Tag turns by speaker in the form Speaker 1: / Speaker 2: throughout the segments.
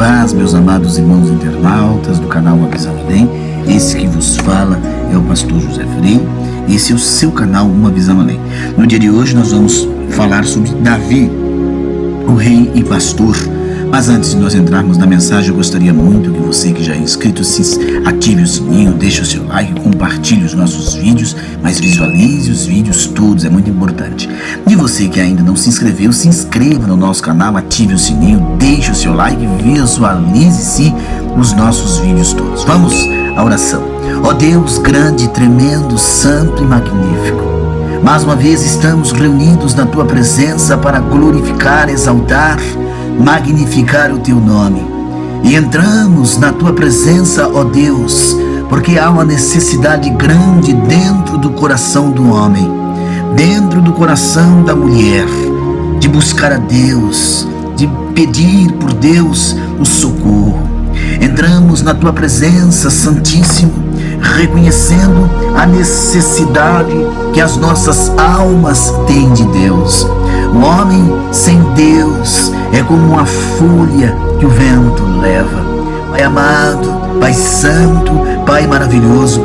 Speaker 1: paz, meus amados irmãos internautas do canal Uma Visão Além. Esse que vos fala é o pastor José Freire. Esse é o seu canal Uma Visão Além. No dia de hoje nós vamos falar sobre Davi, o rei e pastor. Mas antes de nós entrarmos na mensagem, eu gostaria muito que você que já é inscrito ative o sininho, deixe o seu like, compartilhe os nossos vídeos, mas visualize os vídeos todos, é muito importante. E você que ainda não se inscreveu, se inscreva no nosso canal, ative o sininho, deixe o seu like, visualize-se os nossos vídeos todos. Vamos à oração. Ó Deus grande, tremendo, santo e magnífico, mais uma vez estamos reunidos na Tua presença para glorificar, exaltar, magnificar o Teu nome. E entramos na Tua presença, ó Deus, porque há uma necessidade grande dentro do coração do homem, dentro do coração da mulher, de buscar a Deus, de pedir por Deus o socorro. Entramos na Tua presença, Santíssimo, reconhecendo a necessidade que as nossas almas têm de Deus. O homem sem Deus é como uma folha que o vento leva. Pai amado, Pai santo, Pai maravilhoso,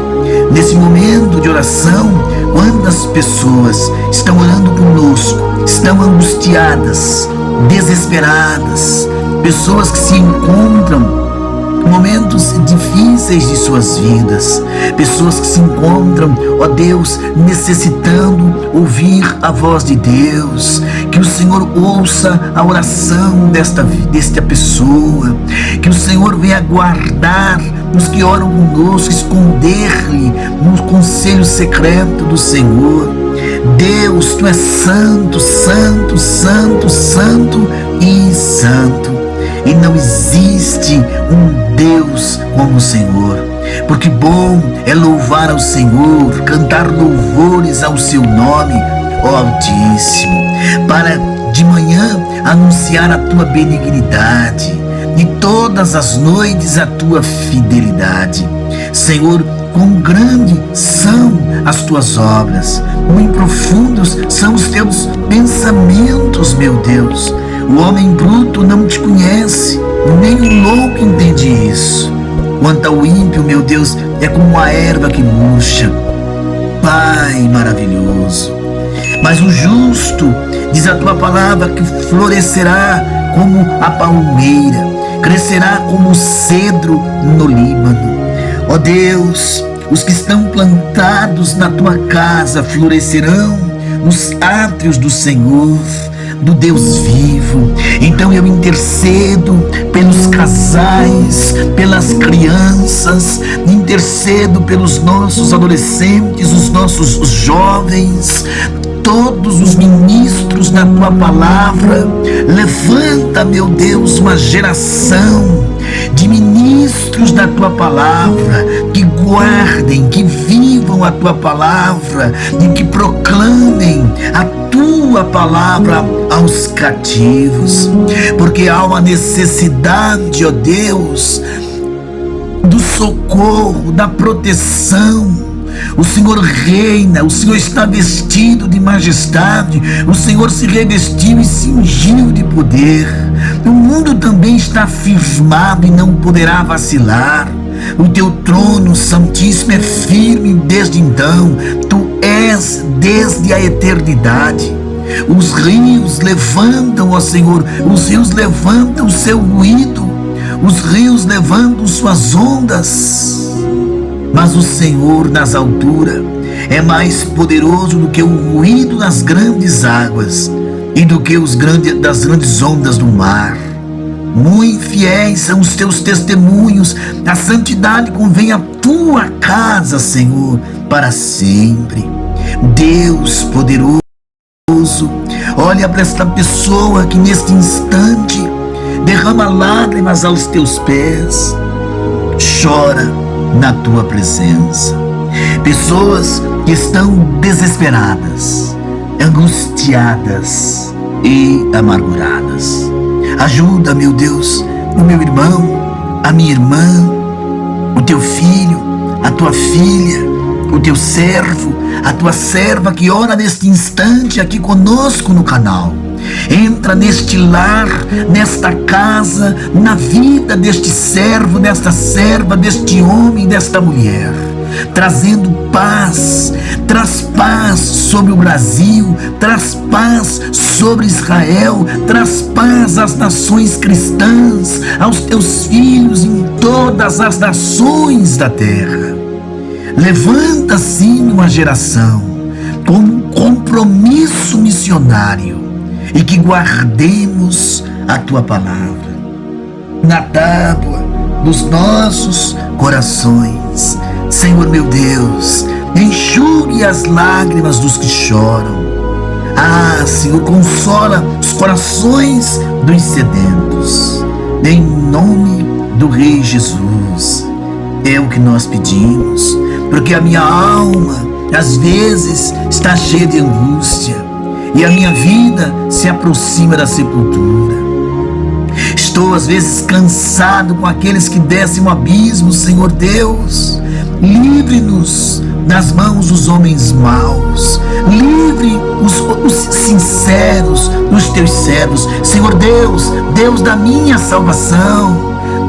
Speaker 1: nesse momento de oração, quantas pessoas estão orando conosco, estão angustiadas, desesperadas, pessoas que se encontram momentos difíceis de suas vidas, pessoas que se encontram, ó Deus, necessitando ouvir a voz de Deus, que o Senhor ouça a oração desta pessoa, que o Senhor venha guardar os que oram conosco, esconder-lhe no conselho secreto do Senhor. Deus, Tu és santo, santo, santo, santo e santo. E não existe um Deus como o Senhor, porque bom é louvar ao Senhor, cantar louvores ao Seu nome, ó Altíssimo, para de manhã anunciar a Tua benignidade e todas as noites a Tua fidelidade. Senhor, quão grande são as Tuas obras, muito profundos são os Teus pensamentos, meu Deus. O homem bruto não Te conhece, nem o louco entende isso. Quanto ao ímpio, meu Deus, é como a erva que murcha. Pai maravilhoso, mas o justo, diz a Tua palavra, que florescerá como a palmeira, crescerá como o cedro no Líbano. Ó Deus, os que estão plantados na Tua casa florescerão nos átrios do Senhor, do Deus vivo. Então eu intercedo pelos casais, pelas crianças, intercedo pelos nossos adolescentes, os nossos jovens, todos os ministros da Tua palavra. Levanta, meu Deus, uma geração de ministros da Tua palavra, que guardem, que vivam a Tua palavra e que proclamem a Tua palavra aos cativos, porque há uma necessidade, ó Deus, do socorro, da proteção. O Senhor reina, o Senhor está vestido de majestade, o Senhor se revestiu e cingiu de poder. O mundo também está firmado e não poderá vacilar. O Teu trono santíssimo é firme desde então, Tu és desde a eternidade. Os rios levantam, ó Senhor, os rios levantam o seu ruído, os rios levantam suas ondas. Mas o Senhor nas alturas é mais poderoso do que o ruído das grandes águas e do que das grandes ondas do mar. Muito fiéis são os Teus testemunhos, a santidade convém à Tua casa, Senhor, para sempre. Deus poderoso, olha para esta pessoa que neste instante derrama lágrimas aos Teus pés, chora na Tua presença. Pessoas que estão desesperadas, angustiadas e amarguradas. Ajuda, meu Deus, o meu irmão, a minha irmã, o Teu filho, a Tua filha, o Teu servo, a Tua serva que ora neste instante aqui conosco no canal. Entra neste lar, nesta casa, na vida deste servo, desta serva, deste homem, desta mulher, trazendo paz. Traz paz sobre o Brasil, traz paz sobre Israel, traz paz às nações cristãs, aos teus filhos em todas as nações da terra. Levanta sim uma geração com um compromisso missionário e que guardemos a tua palavra na tábua dos nossos corações. Senhor meu Deus, enxugue as lágrimas dos que choram. Senhor, consola os corações dos sedentos. Em nome do Rei Jesus, é o que nós pedimos, porque a minha alma às vezes está cheia de angústia e a minha vida se aproxima da sepultura. Estou às vezes cansado com aqueles que descem no abismo. Senhor Deus, livre-nos das mãos dos homens maus, livre os sinceros dos teus servos. Senhor Deus, Deus da minha salvação,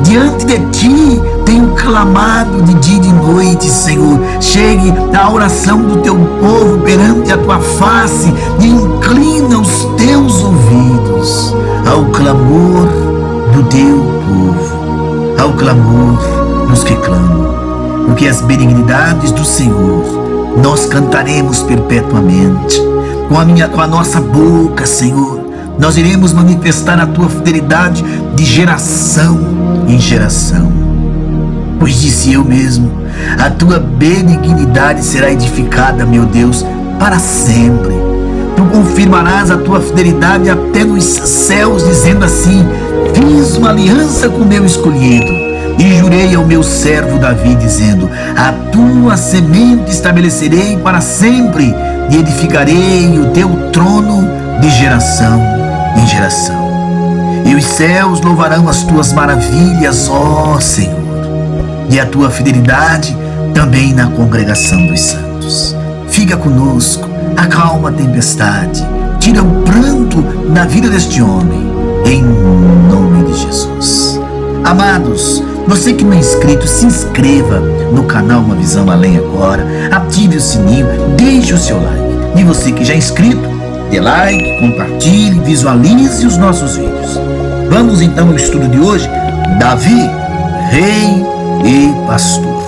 Speaker 1: diante de ti tenho clamado de dia e de noite. Senhor, chegue a oração do teu povo perante a tua face e inclina os teus ouvidos ao clamor do teu povo, ao clamor dos que clamam, porque as benignidades do Senhor nós cantaremos perpetuamente. Com a nossa boca, Senhor, nós iremos manifestar a tua fidelidade de geração em geração. Pois disse eu mesmo, a tua benignidade será edificada, meu Deus, para sempre. Tu confirmarás a tua fidelidade até nos céus, dizendo assim: fiz uma aliança com o meu escolhido e jurei ao meu servo Davi, dizendo: a tua semente estabelecerei para sempre e edificarei o teu trono de geração em geração. E os céus louvarão as tuas maravilhas, ó Senhor, e a tua fidelidade também na congregação dos santos. Fica conosco, acalma a tempestade, tira o pranto da vida deste homem, em nome de Jesus. Amados, você que não é inscrito, se inscreva no canal Uma Visão Além agora, ative o sininho, deixe o seu like. E você que já é inscrito, dê like, compartilhe, visualize os nossos vídeos. Vamos então ao estudo de hoje, Davi, rei e pastor.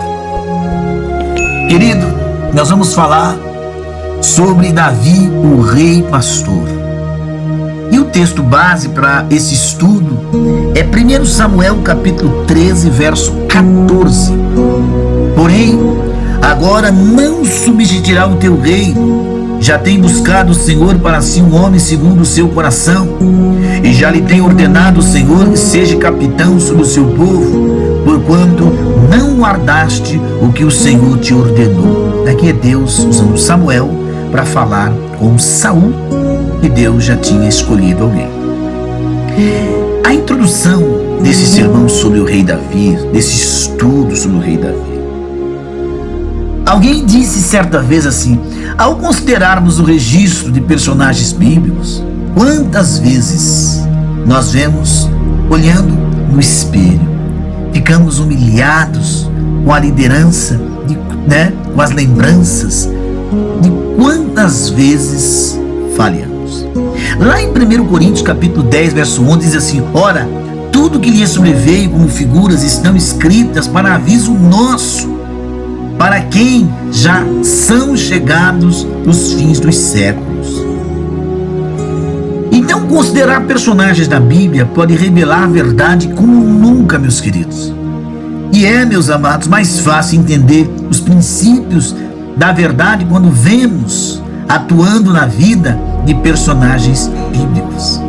Speaker 1: Querido, nós vamos falar sobre Davi, o rei pastor. E o texto base para esse estudo é 1 Samuel capítulo 13, verso 14. Porém, agora não subsistirá o teu rei, já tem buscado o Senhor para si um homem segundo o seu coração, e já lhe tem ordenado o Senhor que seja capitão sobre o seu povo, porquanto não guardaste o que o Senhor te ordenou. Aqui é Deus usando Samuel para falar com Saul, e Deus já tinha escolhido alguém. A introdução desse sermão sobre o rei Davi, desse estudo sobre o rei Davi, alguém disse certa vez assim: ao considerarmos o registro de personagens bíblicos, quantas vezes nós vemos olhando no espelho, ficamos humilhados com a liderança, com as lembranças de quantas vezes falhamos. Lá em 1 Coríntios capítulo 10, verso 11, diz assim: ora, tudo que lhe sobreveio como figuras estão escritas para aviso nosso, para quem já são chegados os fins dos séculos. Então, considerar personagens da Bíblia pode revelar a verdade como nunca, meus queridos. E meus amados, mais fácil entender os princípios da verdade quando vemos atuando na vida de personagens bíblicos.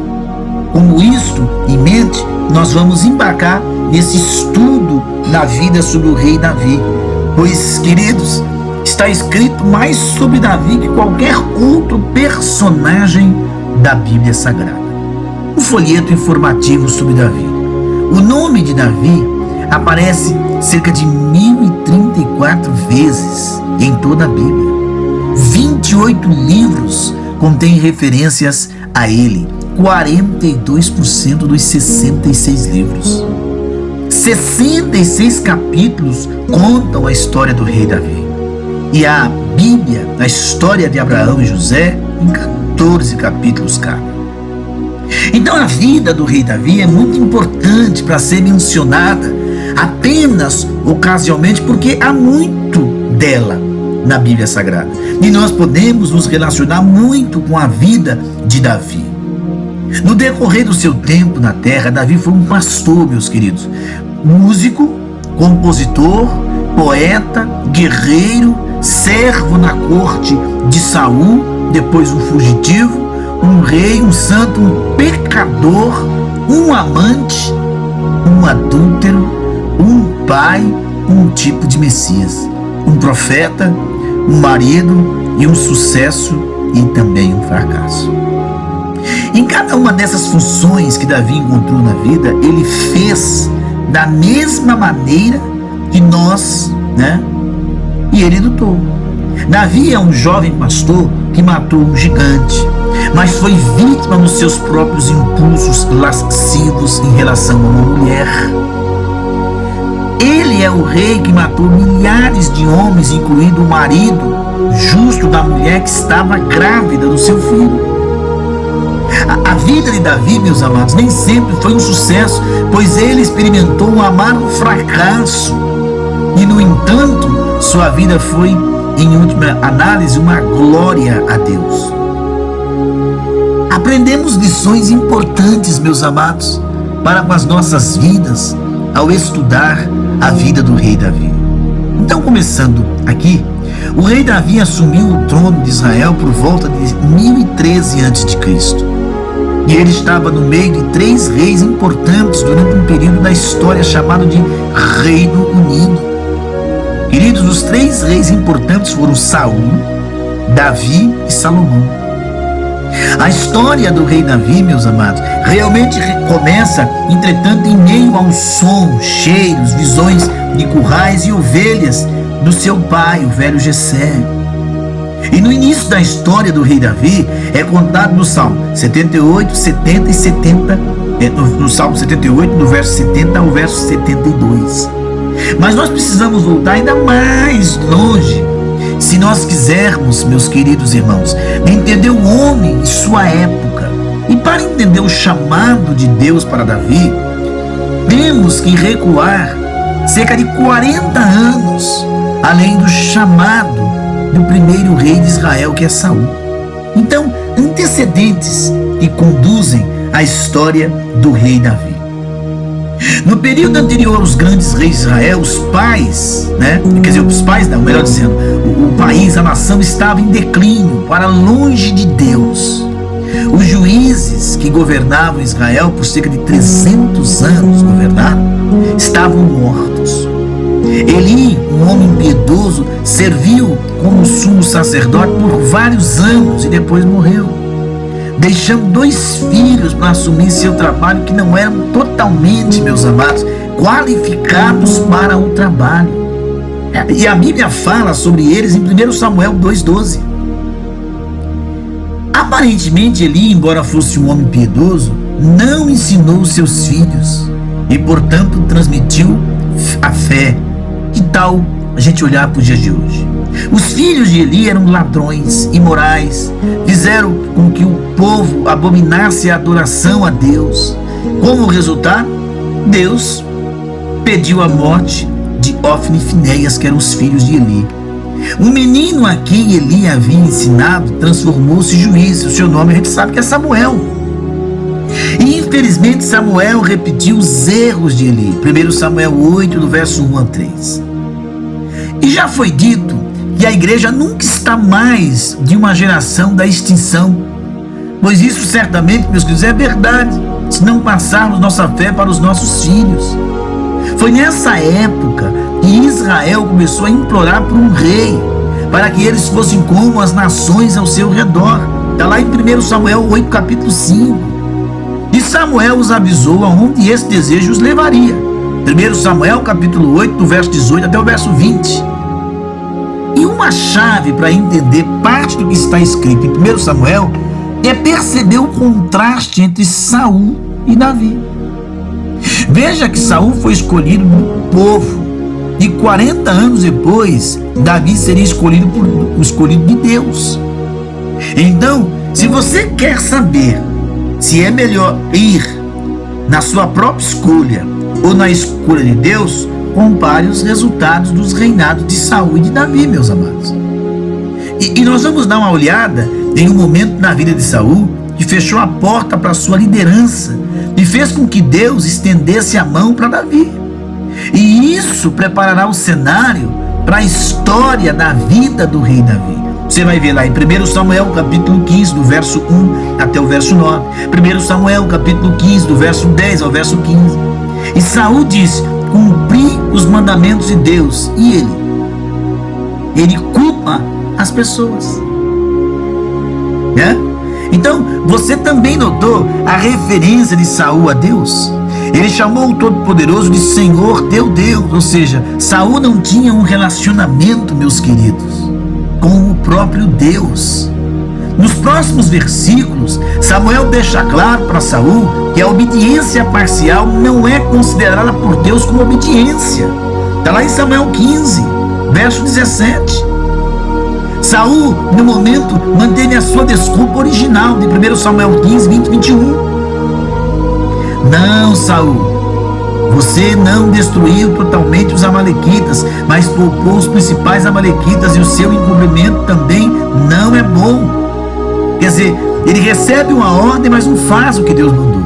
Speaker 1: Com isto em mente, nós vamos embarcar nesse estudo da vida sobre o rei Davi. Pois, queridos, está escrito mais sobre Davi que qualquer outro personagem da Bíblia Sagrada. Um folheto informativo sobre Davi. O nome de Davi aparece cerca de 1034 vezes em toda a Bíblia. 28 livros contém referências a ele. 42% dos 66 livros. 66 capítulos contam a história do rei Davi. E a Bíblia, a história de Abraão e José, em 14 capítulos cada. Então a vida do rei Davi é muito importante para ser mencionada apenas ocasionalmente, porque há muito dela na Bíblia Sagrada. E nós podemos nos relacionar muito com a vida de Davi. No decorrer do seu tempo na terra, Davi foi um pastor, meus queridos. Músico, compositor, poeta, guerreiro, servo na corte de Saul, depois um fugitivo, um rei, um santo, um pecador, um amante, um adúltero, um pai, um tipo de Messias, um profeta, um marido e um sucesso e também um fracasso. Em cada uma dessas funções que Davi encontrou na vida, ele fez da mesma maneira que nós, e ele lutou. Davi é um jovem pastor que matou um gigante, mas foi vítima nos seus próprios impulsos lascivos em relação a uma mulher. Ele é o rei que matou milhares de homens, incluindo o marido justo da mulher que estava grávida do seu filho. A vida de Davi, meus amados, nem sempre foi um sucesso, pois ele experimentou um amargo fracasso. E, no entanto, sua vida foi, em última análise, uma glória a Deus. Aprendemos lições importantes, meus amados, para com as nossas vidas, ao estudar a vida do rei Davi. Então, começando aqui, o rei Davi assumiu o trono de Israel por volta de 1013 a.C. E ele estava no meio de 3 reis importantes durante um período da história chamado de Reino Unido. Queridos, os 3 reis importantes foram Saul, Davi e Salomão. A história do rei Davi, meus amados, realmente começa, entretanto, em meio aos sons, cheiros, visões de currais e ovelhas do seu pai, o velho Jessé. E no início da história do rei Davi, é contado no Salmo 78, 70 e 70, no Salmo 78, do verso 70 ao verso 72. Mas nós precisamos voltar ainda mais longe, se nós quisermos, meus queridos irmãos, entender o homem e sua época. E para entender o chamado de Deus para Davi, temos que recuar cerca de 40 anos, além do chamado do primeiro rei de Israel, que é Saul. Então, antecedentes que conduzem a história do rei Davi. No período anterior aos grandes reis de Israel, os pais, o país, a nação estava em declínio, para longe de Deus. Os juízes que governavam Israel por cerca de 300 anos estavam mortos. Eli, um homem piedoso, serviu como sumo sacerdote por vários anos e depois morreu, deixando 2 filhos para assumir seu trabalho que não eram totalmente, meus amados, qualificados para o trabalho. E a Bíblia fala sobre eles em 1 Samuel 2,12. Aparentemente, Eli, embora fosse um homem piedoso, não ensinou seus filhos e, portanto, transmitiu a fé. Que tal a gente olhar para os dias de hoje? Os filhos de Eli eram ladrões, imorais, fizeram com que o povo abominasse a adoração a Deus. Como resultado, Deus pediu a morte de Ofni e Finéias, que eram os filhos de Eli. Um menino a quem Eli havia ensinado transformou-se em juiz. O seu nome a gente sabe que é Samuel. E infelizmente Samuel repetiu os erros de Eli. 1 Samuel 8, do verso 1 a 3. E já foi dito que a igreja nunca está mais de uma geração da extinção, pois isso certamente, meus queridos, é verdade, se não passarmos nossa fé para os nossos filhos. Foi nessa época que Israel começou a implorar por um rei, para que eles fossem como as nações ao seu redor. Está lá em 1 Samuel 8, capítulo 5. E Samuel os avisou aonde esse desejo os levaria. 1 Samuel capítulo 8, do verso 18 até o verso 20. E uma chave para entender parte do que está escrito em 1 Samuel é perceber o contraste entre Saul e Davi. Veja que Saul foi escolhido do povo, e 40 anos depois, Davi seria escolhido de Deus. Então, se você quer saber se é melhor ir na sua própria escolha ou na escolha de Deus, compare os resultados dos reinados de Saul e de Davi, meus amados. E nós vamos dar uma olhada em um momento na vida de Saul que fechou a porta para a sua liderança e fez com que Deus estendesse a mão para Davi. E isso preparará o cenário para a história da vida do rei Davi. Você vai ver lá em 1 Samuel capítulo 15, do verso 1 até o verso 9. 1 Samuel capítulo 15, do verso 10 ao verso 15. E Saul diz: cumpri os mandamentos de Deus. E ele culpa as pessoas, né? Então, você também notou a referência de Saul a Deus? Ele chamou o Todo-Poderoso de Senhor teu Deus. Ou seja, Saul não tinha um relacionamento, meus queridos, com o próprio Deus. Nos próximos versículos, Samuel deixa claro para Saul que a obediência parcial não é considerada por Deus como obediência. Está lá em Samuel 15, verso 17. Saul, no momento, manteve a sua desculpa original de 1 Samuel 15, 20 e 21. Não, Saul, você não destruiu totalmente os amalequitas, mas poupou os principais amalequitas, e o seu encobrimento também não é bom. Quer dizer, ele recebe uma ordem, mas não faz o que Deus mandou.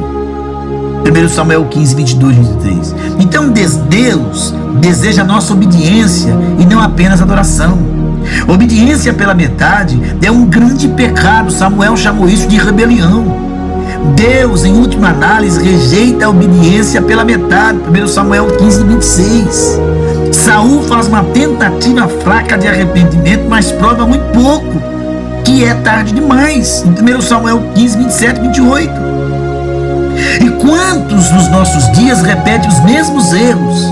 Speaker 1: 1 Samuel 15, 22 e 23. Então Deus deseja a nossa obediência e não apenas adoração. Obediência pela metade é um grande pecado. Samuel chamou isso de rebelião. Deus, em última análise, rejeita a obediência pela metade. 1 Samuel 15, 26. Saul faz uma tentativa fraca de arrependimento, mas prova muito pouco que é tarde demais. Em 1 Samuel 15, 27 e 28. E quantos nos nossos dias repetem os mesmos erros?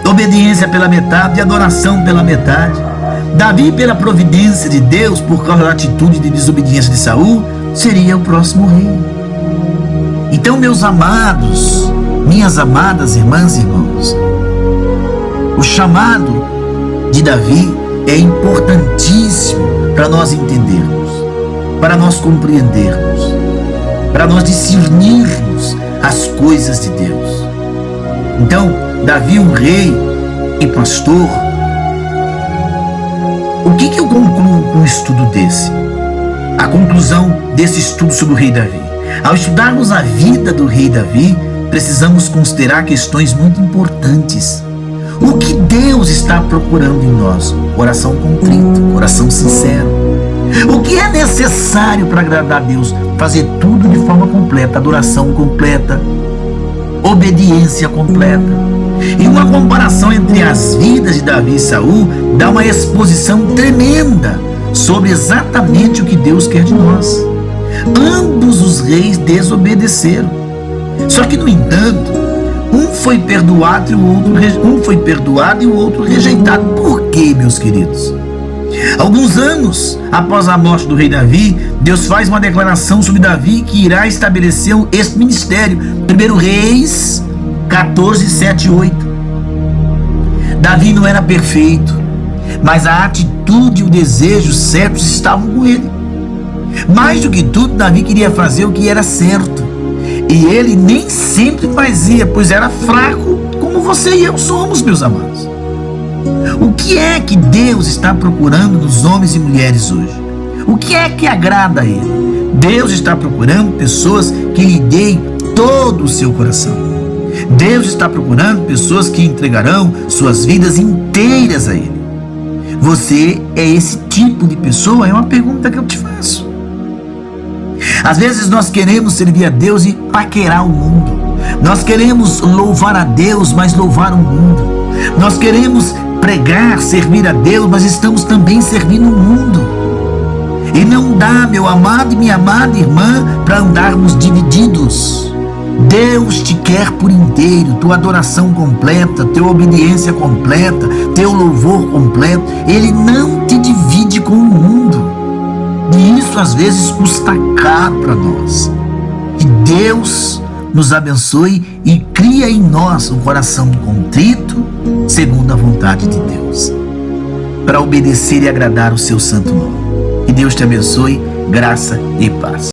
Speaker 1: Obediência pela metade e adoração pela metade. Davi, pela providência de Deus, por causa da atitude de desobediência de Saul, seria o próximo rei. Então, meus amados, minhas amadas irmãs e irmãos, o chamado de Davi é importantíssimo para nós entendermos, para nós compreendermos, para nós discernirmos as coisas de Deus. Então, Davi, um rei e pastor. O que eu concluo com um estudo desse? A conclusão desse estudo sobre o rei Davi. Ao estudarmos a vida do rei Davi, precisamos considerar questões muito importantes. O que Deus está procurando em nós? Coração contrito, coração sincero. O que é necessário para agradar a Deus? Fazer tudo de forma completa, adoração completa, obediência completa. E uma comparação entre as vidas de Davi e Saul dá uma exposição tremenda sobre exatamente o que Deus quer de nós. Ambos os reis desobedeceram. Só que, no entanto, um foi perdoado e o outro rejeitado. Por quê, meus queridos? Alguns anos após a morte do rei Davi, Deus faz uma declaração sobre Davi que irá estabelecer este ministério. 1 Reis 14, 7 e 8. Davi não era perfeito, mas a atitude e o desejo certos estavam com ele. Mais do que tudo, Davi queria fazer o que era certo, e ele nem sempre fazia, pois era fraco, como você e eu somos, meus amados. O que é que Deus está procurando nos homens e mulheres hoje? O que é que agrada a Ele? Deus está procurando pessoas que lhe deem todo o seu coração. Deus está procurando pessoas que entregarão suas vidas inteiras a Ele. Você é esse tipo de pessoa? É uma pergunta que eu te faço. Às vezes nós queremos servir a Deus e paquerar o mundo. Nós queremos louvar a Deus, mas louvar o mundo. Nós queremos pregar, servir a Deus, mas estamos também servindo o mundo. E não dá, meu amado e minha amada irmã, para andarmos divididos. Deus te quer por inteiro, tua adoração completa, tua obediência completa, teu louvor completo. Ele não te divide com o mundo. E isso às vezes custa caro para nós. Que Deus nos abençoe e cria em nós um coração contrito, segundo a vontade de Deus, para obedecer e agradar o seu santo nome. Que Deus te abençoe, graça e paz.